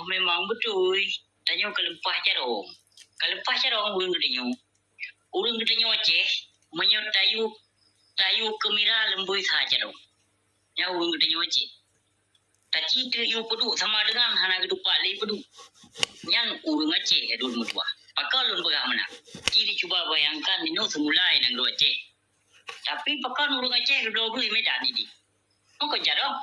memang betul. Tanya kelepah carong. Kelepah carong urang gedenyo. Urang gedenyo Aceh menyot tayu kemira lembui saja dong. Ya urang gedenyo Aceh. Taci tu yu peduk sama dengan hana gedupak lei peduk. Nyan urang Aceh adul mutua. Pakal lun pegah mana. Jadi cuba bayangkan ini semulai nang do Aceh. Tapi pakal urang Aceh do beli Medan ini. Mau kerja dong.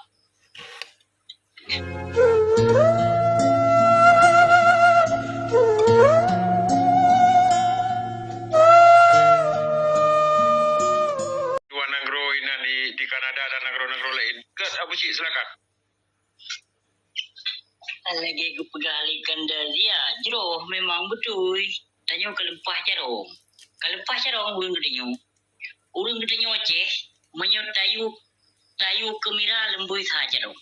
Dua negara ini di Kanada dan negara-negara lain. Gas Abu Cik, silakan. Lagi aku pegalikan dia. Jero memang betul. Tanya kelepah carong. Kelepah carong urang gedenyo. Urang gedenyo Aceh menyot tayu kemira lembui saja dong.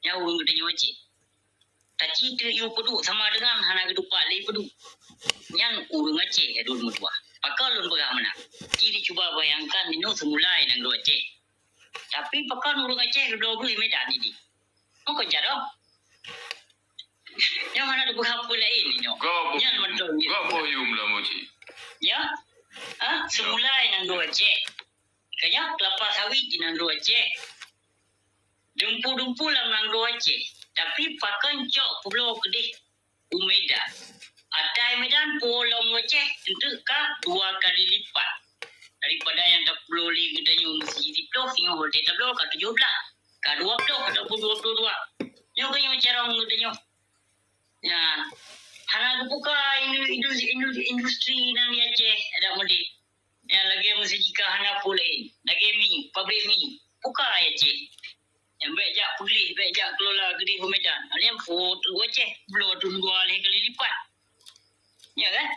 Ya urang gedenyo Aceh. Taci tu yu peduk sama dengan hana gedupak lei peduk. Nyan urang Aceh adul mutua. Pakal lun pegah mana. Jadi cuba bayangkan ini semulai nang do Aceh. Tapi pakal urang Aceh do beli Medan ini. Mau kerja dong. Yang mana ada berapa lain ni? Yang betul. Gak boyum lah Moci. Ya? Semulai nang do Aceh. Kaya kelapa sawit di nang do Aceh. Dempu-dempu lah nang do Aceh. Tapi pakan cok pulau kedih Medan. Atai Medan pulau Aceh tentu kah 2 kali lipat daripada yang tak pulau li gedanyo mesti diploh yang hotel tablo ka 17 ka 20 ka 22. Yang kanyo carong gedanyo. Ya. Hana buka industri nang di Aceh ada mudi. Yang lagi mesti jika hana pulai. Lagi mi, pabrik mi. Buka Aceh. Yang baik jak kelola gede Medan. Alian foto Aceh belum tu 2 kali lipat. Ya kan?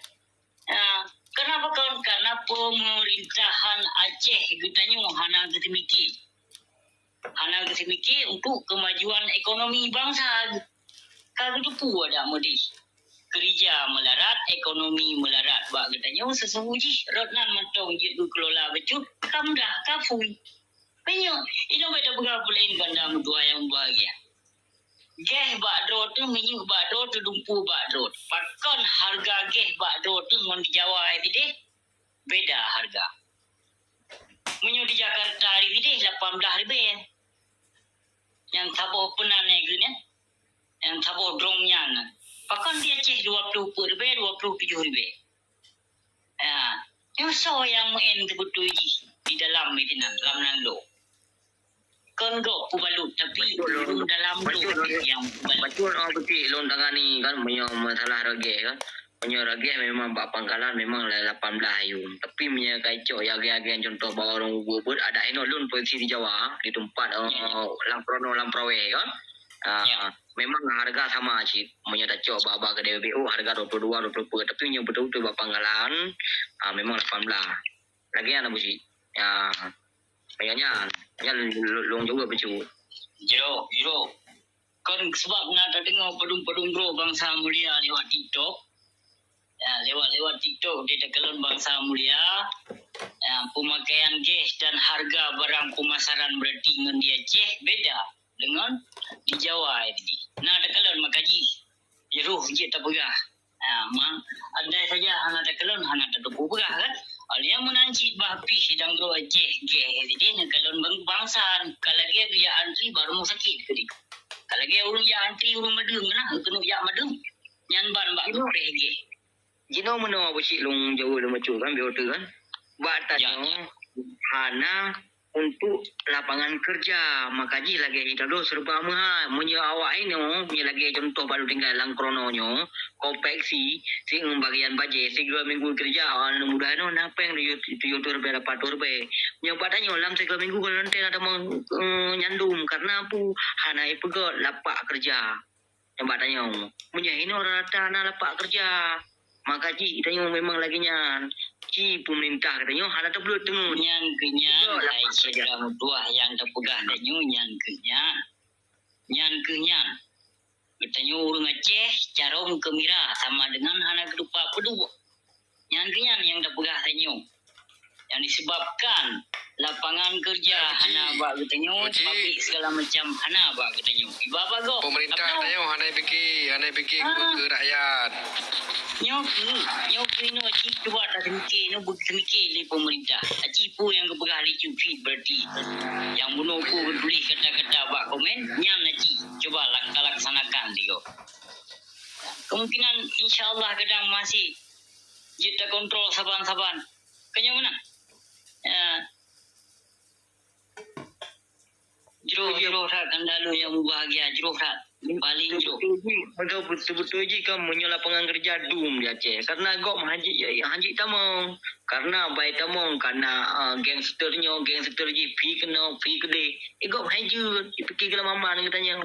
Kenapa kawan? Karena pemerintahan Aceh getanyo hana getemiki untuk kemajuan ekonomi bangsa. Kalau tu ada mudi. Kerja melarat, ekonomi melarat. Bak getanyo sesuji rotnan mentong jitu kelola becut kamdah kafui. Penyo, ini beda berapa lain ganda dua yang bahagia. Geh bakdo tu minyak bakdo tu dumpu bakdo. Pakan harga geh bakdo tu mon di Jawa itu deh beda harga. Minyak di Jakarta itu deh 18 ribu. Yang tabo penan negerinya, yang tabo drongnya. Pakan dia Aceh 20 ribu, 27 ribu. Yang so yang main betul di dalam itu dalam nando. Kan go pubalut tapi dalam tu yang betul betul lon tangani kan punya masalah rage kan punya rage memang bak pangkalan memang 18 ayun tapi punya kacau yang contoh bawa orang bubur ada ino lon posisi di Jawa di tempat lamprowe kan memang harga sama sih punya kacau baba ke DBU harga 22 tapi yang betul-betul bak pangkalan memang 18 lagi ana busi ya kayaknya long juga becu. Jero. Kan sebab nak tengok pedung bro bangsa mulia lewat TikTok. Ya, lewat TikTok dia tekelon bangsa mulia. Pemakaian gas dan harga barang pemasaran berarti dengan di Aceh beda dengan di Jawa ini. Nah tekelon makaji. Jeruh je tak pegah. Andai saja hana tekelon hana tetepu pegah kan. Alia menancit bahpi sidang gro Aceh ge jadi kalau bangsa kalau dia antri baru mau sakit kedi. Kalau dia urang ya antri urang madung nah kena ya madung. Nyan ban bak pre ge. Jino meno besi long jauh le macu kan biota kan. Batanyo hana untuk lapangan kerja makaji lagi kita do serba mah munyo awak ini punya lagi contoh baru tinggal lang krononyo konveksi sing bagian baje sing 2 minggu kerja mudah no napa yang tujuh berapa turbe nyobatannya lam 3 minggu kalau nanti ada mau nyandum karena pu hanai pegot lapak kerja nyobatannya punya ini orang rata na lapak kerja makaji kita memang lagi nyan Ci pemerintah katanya hana tak perlu tengok nyan kenyan ai sekarang dua yang terpegah danyo nyan kenyan katanya urang Aceh carong kemira sama dengan hana kedupa peduk nyan kenyan yang terpegah danyo yang disebabkan lapangan kerja hana ba katanya, Uji. pabrik segala macam hana ba katanya. Iba bago. Pemerintah Apa? tayo hanay fikir ke rakyat. Nyoki no aci cuba tak semikir no semikir le pemerintah. Aci pu yang kepegah le cuci berarti. Yang bunuh ku tulis kata-kata bak komen, nyam aci. Coba laksanakan dia. Kemungkinan insya-Allah kadang masih kita kontrol saban-saban. Kanya mana? Jero kan dalu yang bahagia jero paling jero. Betul-betul je kan punya lapangan kerja dum dia Aceh. Karena gok haji tamong. Karena baik tamong karena gangster je pi kede. Gok haji fikir kala mama ni katanya.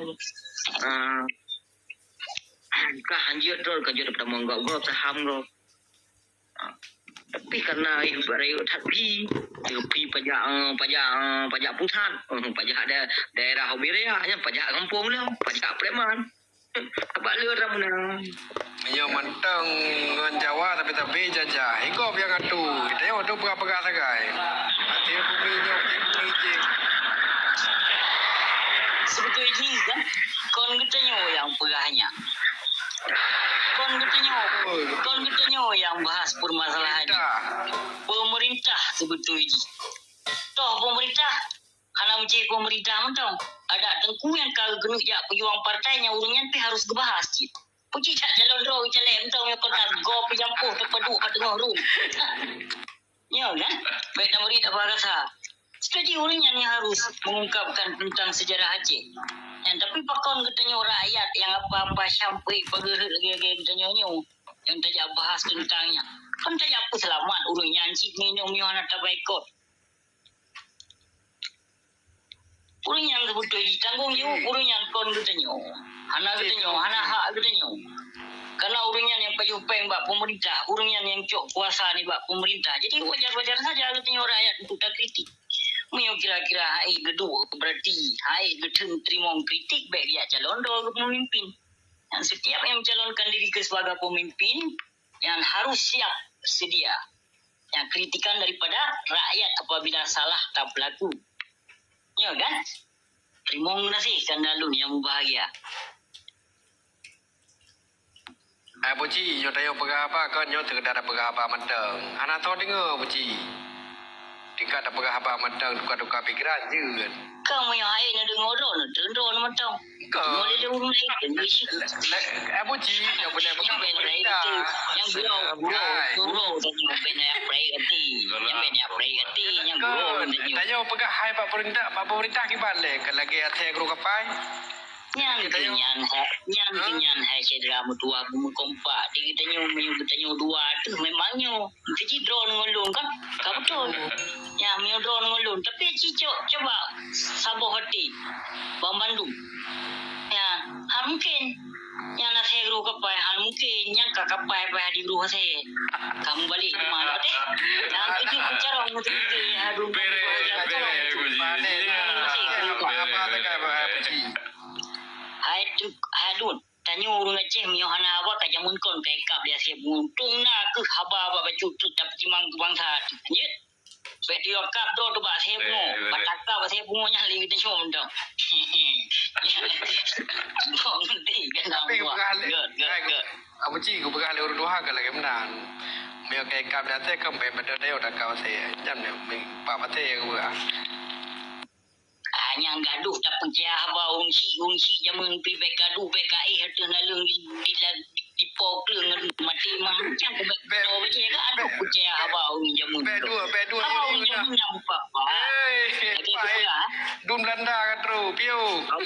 Kah haji tu kerja dapat tamong gok saham gok. Tapi karena ibarat tapi pajak pusat, pajak ada daerah Hobirea, pajak kampung lah, pajak preman. Apa lu ramuna? Yo mantang ngan Jawa tapi jajah. Hingga biang atu. Kita yo tu pegah-pegah sagai. Hati bumi je. Sebetulnya kan kon katanya yang pegahnya. Kon katanya yang bahas permasalahan pemerintah sebetulnya. Toh pemerintah kalau mencari pemerintah mentang ada tengku yang kalau genuk jak pejuang partainya urungnya pi harus dibahas cik. Puji tak calon roh calon mentang yang kontak go pejampuh terpeduk kat tengah room. Ya kan? Baik nak murid apa rasa? Sekali urungnya yang harus mengungkapkan tentang sejarah Aceh. Yang tapi pakon katanya rakyat yang apa-apa sampai pagerut lagi katanya yang tajak bahas tentangnya. Kan tajak apa selamat urungnya cik minum yang nak baikot. Urang yang sebetulnya tanggung jawab urang yang kon katanya. Hana katanya, hana hak katanya. Karena urang yang payupeng bak pemerintah, urang yang cok kuasa ni bak pemerintah. Jadi wajar-wajar saja katanya rakyat untuk tak kritik. Mio kira-kira hai gedua berarti hai gedeng terima kritik baik dia calon do pemimpin. Yang setiap yang mencalonkan diri sebagai pemimpin yang harus siap sedia. Yang kritikan daripada rakyat apabila salah tak berlaku. Ya kan? Terima kasih kandalun yang bahagia. Puji, yo tayo pegah apa kan yo terkadang pegah apa mantang. Anak tahu dengar puji. Tingkat ada pegah apa mantang duka-duka pikiran je kan. Kamu yang air nak dengar orang macam. Kau dia urung lain bisi. Puji, yo benar Yang benar yang guru tanya benar priority. Yang benar priority yang guru tanya. Tanya pegah hai pak pemerintah ki balik kan lagi ate guru kapai. Yang kenyan hai cedera mutua kompak. Dia tanya dua tu memangnya. Jadi drone ngolong kan. Kau betul. Ya, mio drone ngolong. Tapi cicok coba sabar hati. Bang Bandung. Ya, mungkin yang nak saya guru kapai, mungkin yang kakak kapai pada di guru saya. Kamu balik ke mana deh? Yang itu bicara mungkin aduh. Hadun tanya urang Aceh mio hana apa ka jamun kon kai kap dia siap untung na ke haba ba bacu tu tap timang bangsa ye be dia kap do ba siap mo pataka ba siap mo nya li kita syom dong kong nanti kan Tapi aku cik aku pegah le urut dua kan lagi menang. Mio kai kap dia te kan be benda dia udah kau saya. Jam ni pak mate aku pegah. Yang gaduh tak percaya haba ungsi jamun pi be gaduh be kai harta nalung di pokle mati macam ke be do be ka aduh percaya haba ung jamun Be dua haba ung ni. jamun yang apa Dun Belanda kan tru piu. Aku